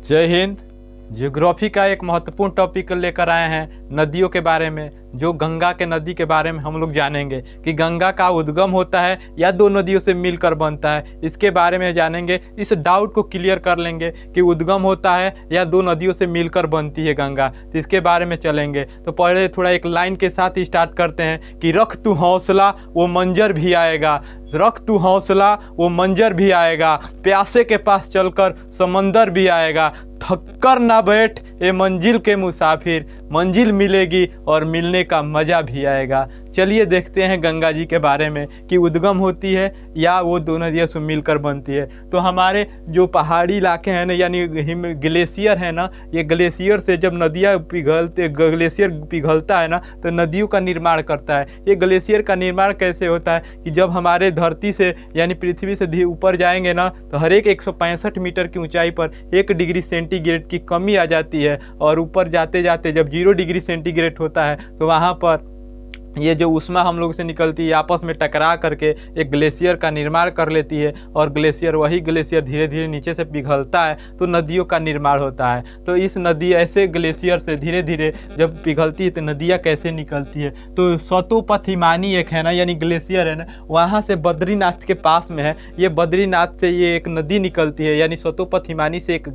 जय हिंद। ज्योग्राफी का एक महत्वपूर्ण टॉपिक लेकर आए हैं नदियों के बारे में, जो गंगा के नदी के बारे में हम लोग जानेंगे कि गंगा का उद्गम होता है या दो नदियों से मिलकर बनता है। इसके बारे में जानेंगे, इस डाउट को क्लियर कर लेंगे कि उद्गम होता है या दो नदियों से मिलकर बनती है गंगा। तो इसके बारे में चलेंगे। तो पहले थोड़ा एक लाइन के साथ ही स्टार्ट करते हैं कि रख तू हौसला वो मंजर भी आएगा, रख तू हौसला वो मंजर भी आएगा, प्यासे के पास चलकर समंदर भी आएगा, थक कर ना बैठ ये मंजिल के मुसाफिर, मंजिल मिलेगी और मिलने का मज़ा भी आएगा। चलिए देखते हैं गंगा जी के बारे में कि उद्गम होती है या वो दो नदियों से मिलकर बनती है। तो हमारे जो पहाड़ी इलाके हैं ना, यानी ग्लेशियर है ना, ये ग्लेशियर से जब नदियाँ ग्लेशियर पिघलता है ना, तो नदियों का निर्माण करता है। ये ग्लेशियर का निर्माण कैसे होता है कि जब हमारे धरती से यानी पृथ्वी से ऊपर जाएंगे ना, तो हर एक 165 मीटर की ऊंचाई पर 1 डिग्री सेंटीग्रेड की कमी आ जाती है। और ऊपर जाते जाते जब 0 डिग्री सेंटीग्रेड होता है तो वहाँ पर ये जो ऊष्मा हम लोग से निकलती है आपस में टकरा करके एक ग्लेशियर का निर्माण कर लेती है, और ग्लेशियर वही ग्लेशियर धीरे धीरे नीचे से पिघलता है तो नदियों का निर्माण होता है। तो इस नदी ऐसे ग्लेशियर से धीरे धीरे जब पिघलती है तो नदियाँ कैसे निकलती है। तो स्वतोपथिमानी एक है ना, यानी ग्लेशियर है ना, वहाँ से बद्रीनाथ के पास में है। ये बद्रीनाथ से ये एक नदी निकलती है, यानी स्वतोपथिमानी से एक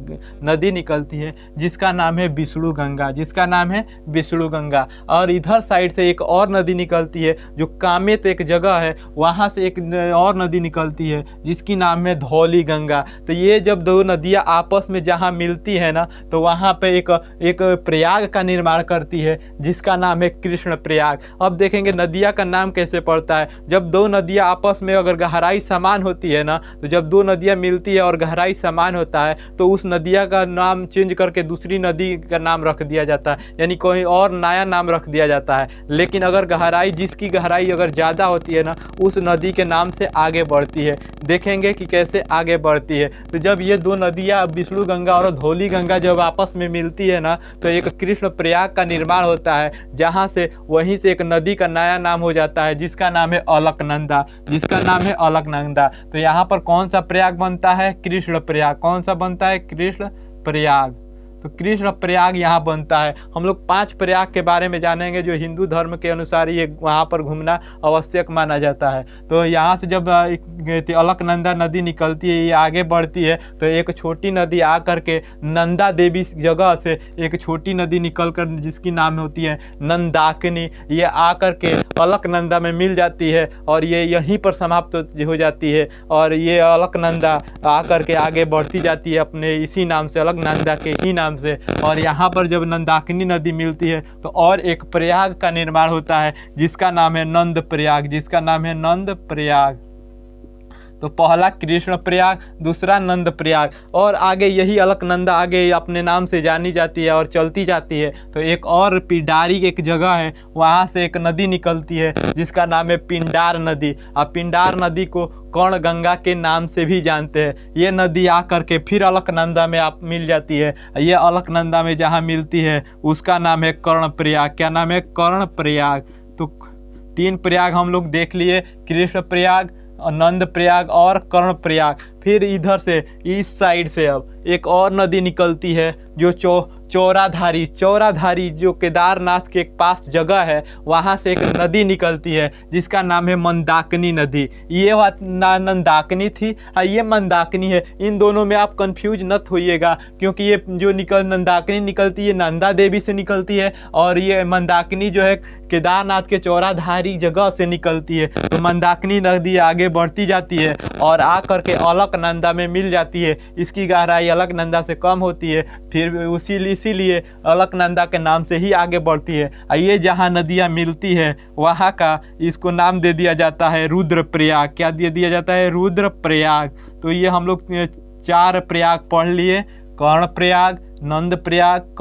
नदी निकलती है जिसका नाम है विष्णु गंगा, जिसका नाम है विष्णु गंगा। और इधर साइड से एक और नदी निकलती है जो कामेत एक जगह है, वहाँ से एक और नदी निकलती है जिसकी नाम है धौली गंगा। तो ये जब दो नदियाँ आपस में जहाँ मिलती है ना, तो वहाँ पे एक प्रयाग का निर्माण करती है जिसका नाम है कृष्ण प्रयाग। अब देखेंगे नदियाँ का नाम कैसे पड़ता है। जब दो नदियाँ आपस में अगर गहराई समान होती है ना, तो जब दो नदियाँ मिलती है और गहराई समान होता है तो उस नदिया का नाम चेंज करके दूसरी नदी का नाम रख दिया जाता है, यानी कोई और नया नाम रख दिया जाता है। लेकिन अगर गहराई, जिसकी गहराई अगर ज़्यादा होती है ना, उस नदी के नाम से आगे बढ़ती है। देखेंगे कि कैसे आगे बढ़ती है। तो जब ये दो नदियाँ विष्णु गंगा और धौली गंगा जब आपस में मिलती है ना, तो एक कृष्ण प्रयाग का निर्माण होता है, जहाँ से वहीं से एक नदी का नया नाम हो जाता है जिसका नाम है अलकनंदा, जिसका नाम है अलकनंदा। तो यहाँ पर कौन सा प्रयाग बनता है? कृष्ण प्रयाग। कौन सा बनता है? कृष्ण प्रयाग। तो कृष्ण प्रयाग यहाँ बनता है। हम लोग 5 प्रयाग के बारे में जानेंगे जो हिंदू धर्म के अनुसार ये वहाँ पर घूमना आवश्यक माना जाता है। तो यहाँ से जब अलकनंदा नदी निकलती है, ये आगे बढ़ती है, तो एक छोटी नदी आ करके नंदा देवी जगह से एक छोटी नदी निकल कर जिसकी नाम होती है नंदाकिनी, ये आ करके अलकनंदा में मिल जाती है और ये यहीं पर समाप्त हो जाती है। और ये अलकनंदा आ करके आगे बढ़ती जाती है अपने इसी नाम से, अलकनंदा के ही नाम से। और यहाँ पर जब नंदाकिनी नदी मिलती है तो और एक प्रयाग का निर्माण होता है जिसका नाम है नंद प्रयाग, जिसका नाम है नंद प्रयाग। तो पहला कृष्ण प्रयाग, दूसरा नंद प्रयाग, और आगे यही अलकनंदा आगे अपने नाम से जानी जाती है और चलती जाती है। तो एक और पिंडारी एक जगह है, वहाँ से एक नदी निकलती है जिसका नाम है पिंडार नदी। अब पिंडार नदी को कर्ण गंगा के नाम से भी जानते हैं। ये नदी आ करके फिर अलकनंदा में आप मिल जाती है। ये अलकनंदा में जहाँ मिलती है उसका नाम है कर्ण प्रयाग। क्या नाम है? कर्ण प्रयाग। तो 3 प्रयाग हम लोग देख लिए, कृष्ण प्रयाग, नंद प्रयाग और कर्ण प्रयाग। फिर इधर से इस साइड से अब एक और नदी निकलती है जो चौराधारी जो केदारनाथ के पास जगह है, वहाँ से एक नदी निकलती है जिसका नाम है मंदाकिनी नदी। ये नंदाकिनी थी, ये मंदाकिनी है। इन दोनों में आप कंफ्यूज मत होइएगा, क्योंकि ये जो नंदाकिनी निकलती है नंदा देवी से निकलती है, और ये मंदाकिनी जो है केदारनाथ के चौराधारी जगह से निकलती है। तो मंदाकिनी नदी आगे बढ़ती जाती है और आ करके अलकनंदा में मिल जाती है। इसकी गहराई अलकनंदा से कम होती है, फिर इसीलिए अलकनंदा के नाम से ही आगे बढ़ती है। ये जहाँ नदियाँ मिलती है वहाँ का इसको नाम दे दिया जाता है रुद्रप्रयाग। क्या दे दिया जाता है? रुद्रप्रयाग। तो ये हम लोग 4 प्रयाग पढ़ लिए, कर्ण प्रयाग, नंदप्रयाग,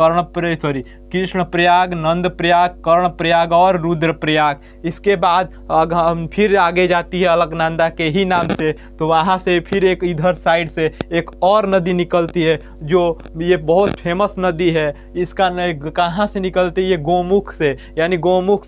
कृष्णप्रयाग, नंदप्रयाग, कर्णप्रयाग और रुद्रप्रयाग। इसके बाद हम फिर आगे जाती है अलकनंदा के ही नाम से, तो वहाँ से फिर एक इधर साइड से एक और नदी निकलती है, जो ये बहुत फेमस नदी है। इसका कहाँ से निकलती है? ये गोमुख से, यानी गोमुख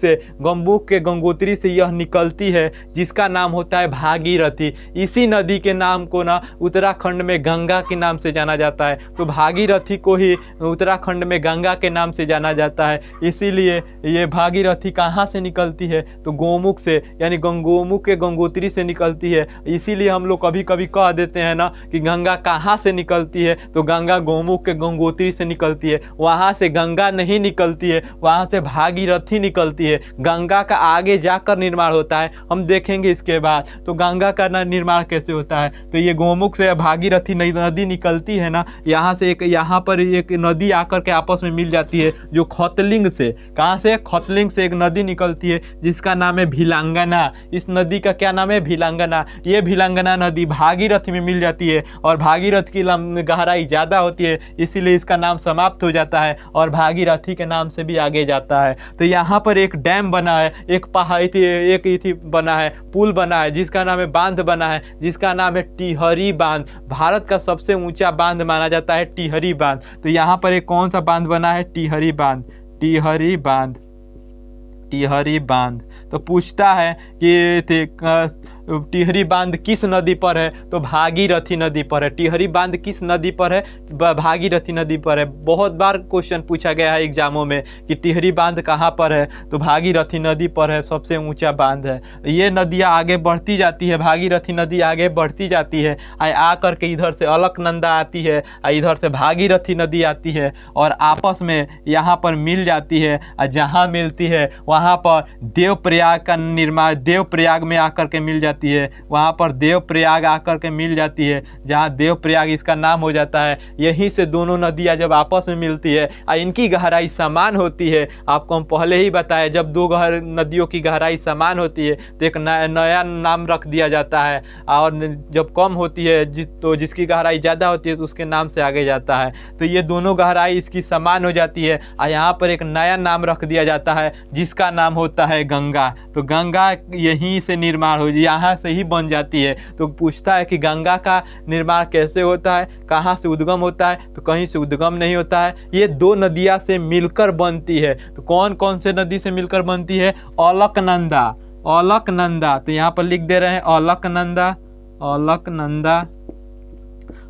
के गंगोत्री से यह निकलती है, जिसका नाम होता है भागीरथी। इसी नदी के नाम को ना उत्तराखंड में गंगा के नाम से जाना जाता है, तो भागीरथी को ही उत्तराखंड में गंगा के नाम से जाना जाता है। इसीलिए ये भागीरथी कहाँ से निकलती है? तो गोमुख से, यानी गोमुख के गंगोत्री से निकलती है। इसीलिए हम लोग कभी कभी कह देते हैं ना कि गंगा कहाँ से निकलती है, तो गंगा गोमुख के गंगोत्री से निकलती है। वहाँ से गंगा नहीं निकलती है, वहाँ से भागीरथी निकलती है। गंगा का आगे जाकर निर्माण होता है, हम देखेंगे इसके बाद। तो गंगा का निर्माण कैसे होता है? तो ये गोमुख से भागीरथी नदी निकलती है ना, यहाँ से यहाँ पर एक नदी आकर के आपस में मिल जाती है, जो खतलिंग से, कहाँ से? खतलिंग से एक नदी निकलती है जिसका नाम है भिलांगना। इस नदी का क्या नाम है? भिलांगना। ये भिलांगना नदी भागीरथी में मिल जाती है, और भागीरथ की गहराई ज़्यादा होती है, इसीलिए इसका नाम समाप्त हो जाता है और भागीरथी के नाम से भी आगे जाता है। तो यहाँ पर एक डैम बना है, एक बना है, पुल बना है, जिसका नाम है, बांध बना है, जिसका नाम है टिहरी बांध। भारत का सबसे ऊंचा बांध माना जाता है टिहरी बांध। तो यहाँ पर एक कौन सा बांध बना है? टिहरी बांध। तो पूछता है कि टिहरी बांध किस नदी पर है? तो भागीरथी नदी पर है। टिहरी बांध किस नदी पर है? भागीरथी नदी पर है। बहुत बार क्वेश्चन पूछा गया है एग्जामों में कि टिहरी बांध कहाँ पर है, तो भागीरथी नदी पर है, सबसे ऊंचा बांध है। ये नदियाँ आगे बढ़ती जाती है, भागीरथी नदी आगे बढ़ती जाती है, आ करके इधर से अलकनंदा आती है, इधर से भागीरथी नदी आती है, और आपस में यहाँ पर मिल जाती है। जहाँ मिलती है वहाँ पर देवप्रयाग का निर्माण, देवप्रयाग में आकर के मिल जाती है, वहाँ पर देवप्रयाग आकर के मिल जाती है, जहाँ देवप्रयाग इसका नाम हो जाता है। यहीं से दोनों नदियाँ जब आपस में मिलती है, इनकी गहराई समान होती है। आपको हम पहले ही बताया, जब दो नदियों की गहराई समान होती है तो एक नया नाम रख दिया जाता है, और जब कम होती है तो जिसकी गहराई ज़्यादा होती है तो उसके नाम से आगे जाता है। तो ये दोनों गहराई इसकी समान हो जाती है, और यहाँ पर एक नया नाम रख दिया जाता है, जिसका नाम होता है गंगा। तो गंगा यहीं से निर्माण हो, यहाँ से ही बन जाती है। तो पूछता है कि गंगा का निर्माण कैसे होता है, कहाँ से उद्गम होता है? तो कहीं से उद्गम नहीं होता है, ये दो नदियाँ से मिलकर बनती है। तो कौन कौन से नदी से मिलकर बनती है? अलकनंदा। तो यहाँ पर लिख दे रहे हैं अलकनंदा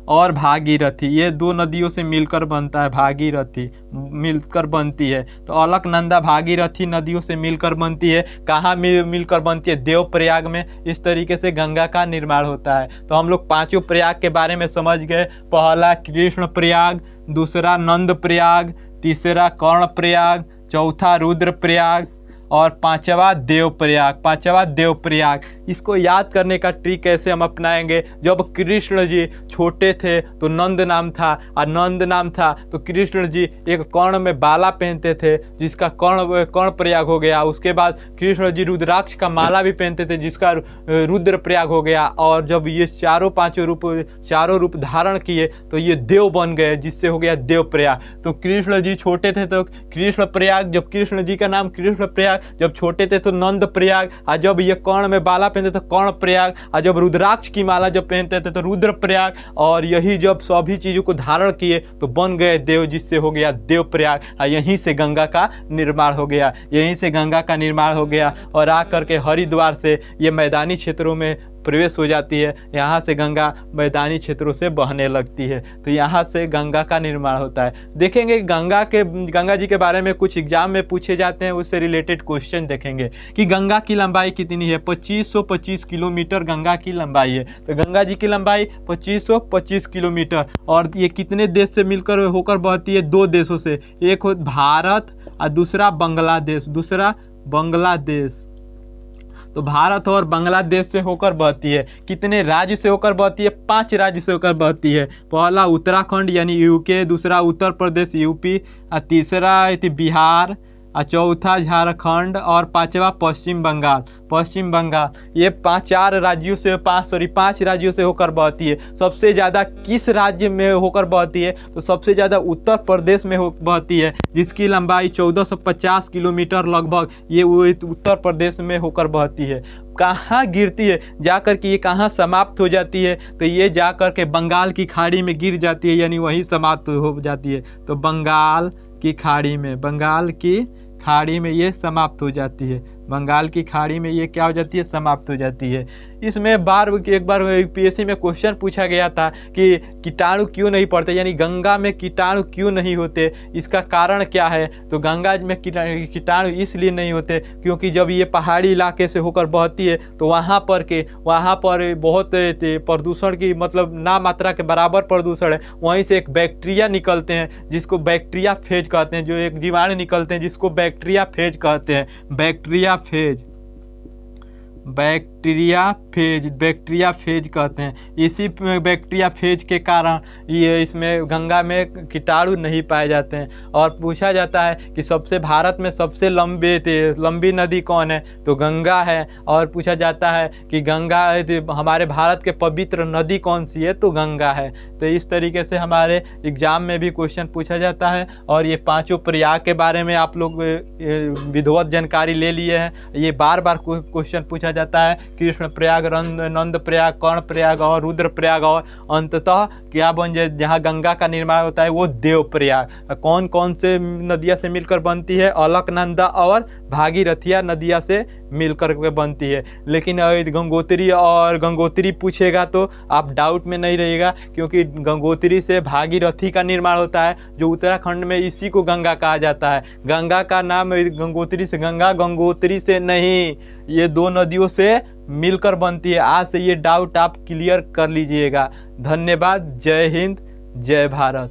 और भागीरथी, ये दो नदियों से मिलकर बनता है, भागीरथी मिलकर बनती है। तो अलकनंदा भागीरथी नदियों से मिलकर बनती है। कहाँ मिलकर बनती है? देवप्रयाग में। इस तरीके से गंगा का निर्माण होता है। तो हम लोग पांचों प्रयाग के बारे में समझ गए। पहला कृष्णप्रयाग, दूसरा नंदप्रयाग, तीसरा कर्णप्रयाग, चौथा रुद्रप्रयाग और पांचवा देवप्रयाग। इसको याद करने का ट्रिक कैसे हम अपनाएंगे? जब कृष्ण जी छोटे थे तो नंद नाम था, और नंद नाम था तो कृष्ण जी एक कर्ण में बाला पहनते थे, जिसका कर्ण प्रयाग हो गया। उसके बाद कृष्ण जी रुद्राक्ष का माला भी पहनते थे, जिसका रुद्र प्रयाग हो गया। और जब ये चारों रूप धारण किए तो ये देव बन गए, जिससे हो गया देव प्रयाग। तो कृष्ण जी छोटे थे तो कृष्ण प्रयाग, जब कृष्ण जी का नाम कृष्ण प्रयाग, जब छोटे थे तो नंद प्रयाग, और जब ये कर्ण में बाला पहनते तो कर्ण प्रयाग, और जब रुद्राक्ष की माला जब पहनते थे तो रुद्र प्रयाग, और यही जब सभी चीजों को धारण किए तो बन गए देव, जिससे हो गया देव प्रयाग। यहीं से गंगा का निर्माण हो गया, और आकर के हरिद्वार से ये मैदानी क्षेत्रों में प्रवेश हो जाती है। यहाँ से गंगा मैदानी क्षेत्रों से बहने लगती है। तो यहाँ से गंगा का निर्माण होता है। देखेंगे गंगा जी के बारे में कुछ एग्जाम में पूछे जाते हैं, उससे रिलेटेड क्वेश्चन देखेंगे कि गंगा की लंबाई कितनी है। 2525 किलोमीटर गंगा की लंबाई है। तो गंगा जी की लंबाई 2525 किलोमीटर। और ये कितने देश से मिलकर होकर बहती है? दो देशों से, एक भारत और दूसरा बांग्लादेश। तो भारत और बांग्लादेश से होकर बहती है। कितने राज्य से होकर बहती है? 5 राज्य से होकर बहती है। पहला उत्तराखंड यानी यूके, दूसरा उत्तर प्रदेश यूपी, और तीसरा बिहार, और चौथा झारखंड और पांचवा पश्चिम बंगाल। पश्चिम बंगाल ये पाँच राज्यों से होकर बहती है। सबसे ज़्यादा किस राज्य में होकर बहती है? तो सबसे ज़्यादा उत्तर प्रदेश में बहती है, जिसकी लंबाई 1450 किलोमीटर लगभग ये उत्तर प्रदेश में होकर बहती है। कहाँ गिरती है जाकर के, ये कहाँ समाप्त हो जाती है? तो ये जाकर के बंगाल की खाड़ी में गिर जाती है, यानी वहीं समाप्त हो जाती है। तो बंगाल की खाड़ी में ये समाप्त हो जाती है। बंगाल की खाड़ी में ये क्या हो जाती है? समाप्त हो जाती है। इसमें एक बार यूपीएससी में क्वेश्चन पूछा गया था कि कीटाणु क्यों नहीं पड़ते, यानी गंगा में कीटाणु क्यों नहीं होते, इसका कारण क्या है? तो गंगा में कीटाणु इसलिए नहीं होते क्योंकि जब ये पहाड़ी इलाके से होकर बहती है तो वहाँ पर बहुत प्रदूषण की मतलब ना मात्रा के बराबर प्रदूषण है। वहीं से एक बैक्टीरिया निकलते हैं जिसको बैक्टीरिया फेज कहते हैं, जो एक जीवाणु निकलते हैं जिसको बैक्टीरिया फेज कहते हैं। बैक्टीरिया फेज कहते हैं। इसी बैक्टीरिया फेज के कारण ये इसमें गंगा में कीटाणु नहीं पाए जाते हैं। और पूछा जाता है कि भारत में सबसे लंबी नदी कौन है? तो गंगा है। और पूछा जाता है कि गंगा हमारे भारत के पवित्र नदी कौन सी है? तो गंगा है। तो इस तरीके से हमारे एग्जाम में भी क्वेश्चन पूछा जाता है। और ये पांचों प्रयाग के बारे में आप लोग विधिवत जानकारी ले लिए हैं। ये बार बार क्वेश्चन पूछा जाता है, कृष्ण प्रयाग, नंद प्रयाग, कर्ण प्रयाग और रुद्र प्रयाग, और अंततः क्या बन जाए जहाँ गंगा का निर्माण होता है वो देव प्रयाग। कौन कौन से नदियाँ से मिलकर बनती है? अलकनंदा और भागीरथिया नदियाँ से मिलकर के बनती है। लेकिन गंगोत्री पूछेगा तो आप डाउट में नहीं रहिएगा, क्योंकि गंगोत्री से भागीरथी का निर्माण होता है जो उत्तराखंड में, इसी को गंगा कहा जाता है। गंगा का नाम गंगोत्री से नहीं, ये दो नदियों से मिलकर बनती है। आज से ये डाउट आप क्लियर कर लीजिएगा। धन्यवाद। जय हिंद, जय भारत।